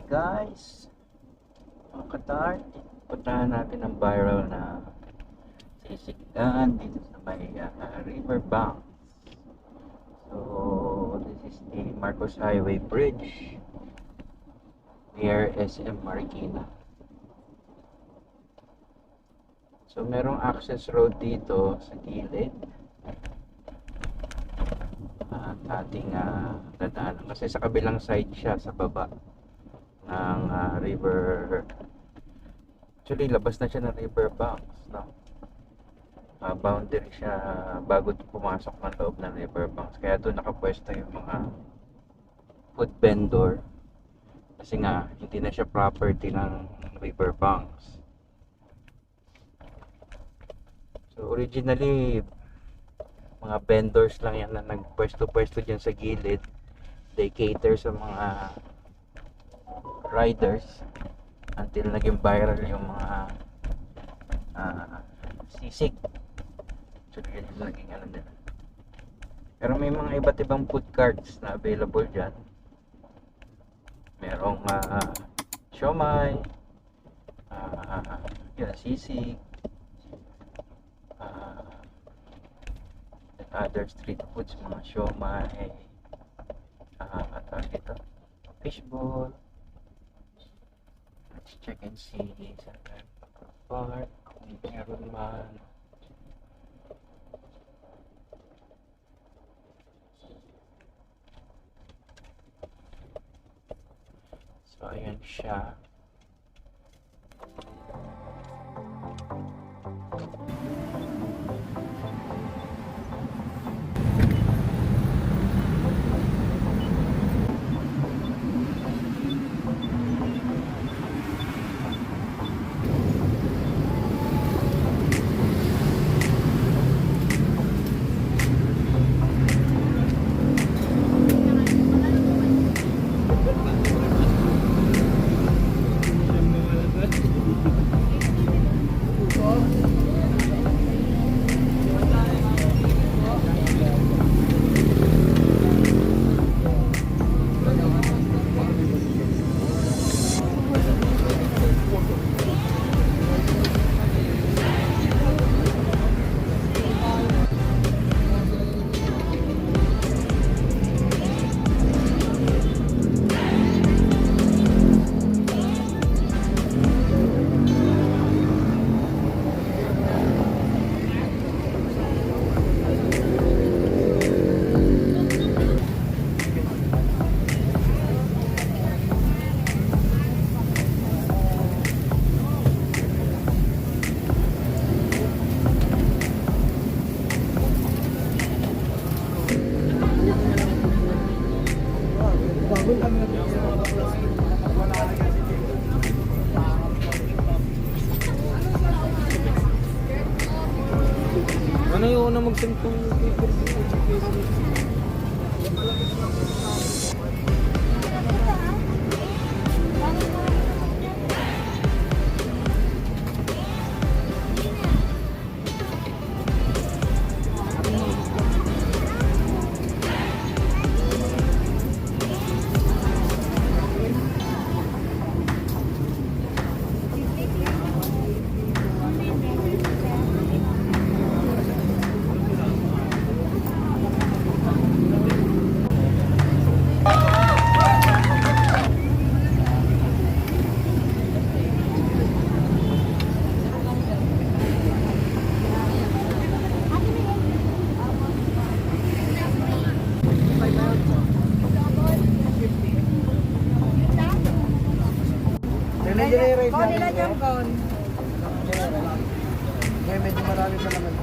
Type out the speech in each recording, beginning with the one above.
Guys, mga ka-Thart, puntahan natin ang viral na sisigan dito sa may river banks. So this is the Marcos Highway Bridge near SM Marikina. So merong access road dito sa gilid at ating dadaanan kasi sa kabilang side siya sa baba ng river. Actually labas na siya ng river banks, no? Boundary siya bago pumasok ng loob ng river banks, kaya doon nakapwesto yung mga food vendor kasi nga hindi na siya property ng river banks. So originally mga vendors lang yan na nagpwesto-pwesto dyan sa gilid. They cater sa mga riders until naging viral yung mga sisig. So yun yung naging ano nila. Pero may mga iba't ibang food carts na available dyan. Merong siomay, yun, sisig, and other street foods, mga siomay, ito, fishball. Let's check and see sa part kung meron man. So ayan siya. Ano yung una mag-sentong paper? Kung nila yung gone. Ngayon medyo marami pa naman.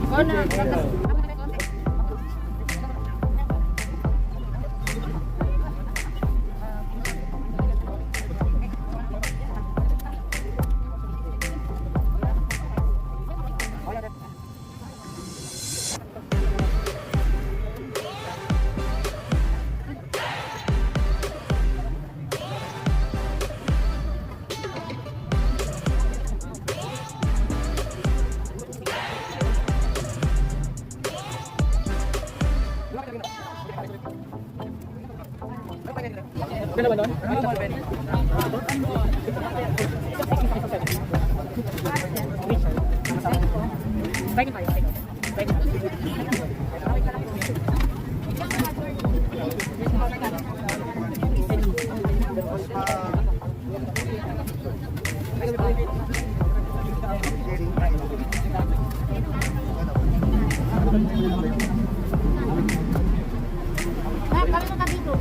Gone na. Dalawa doon? Ano mo, Ben? Pwede tayo. Pwede. Kami mo kami dito.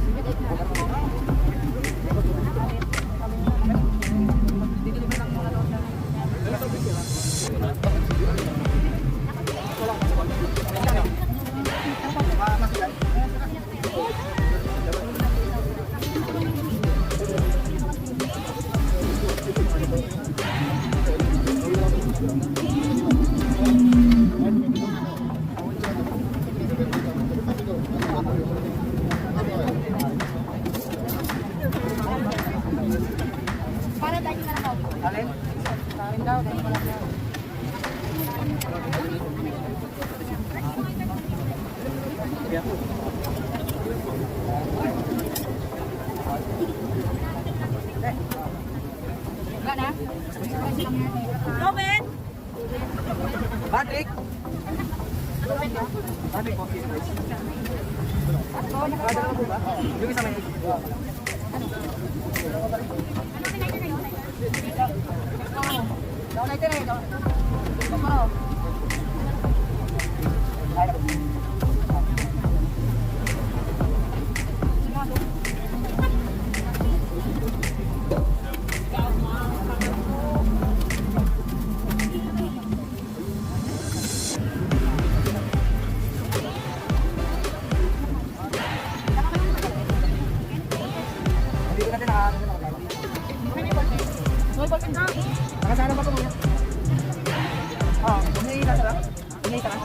Para tayo na lang. Alin? Alin daw? Wala na? Robin! Patrick! Patrick, coffee. Yung isa may... Daw na ito na ito. Hindi ko natin nakakano. Nakasana pa ko muna. Umiita ka lang? Umiita ka?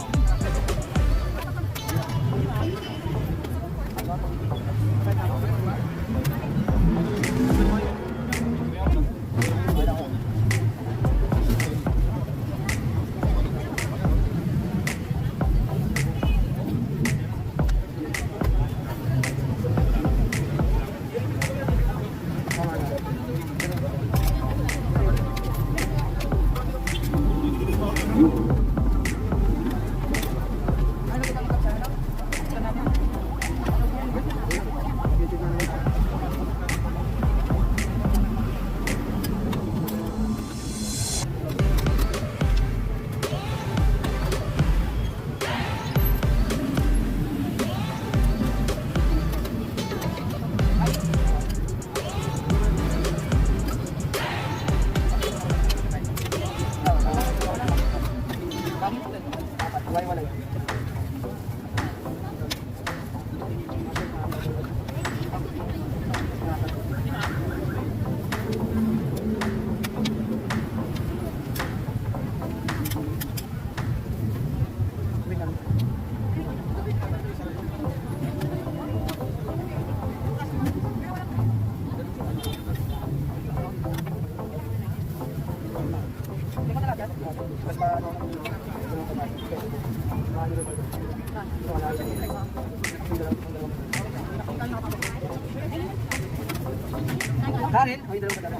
Walay-walay. Kanin? May dalawa ka na.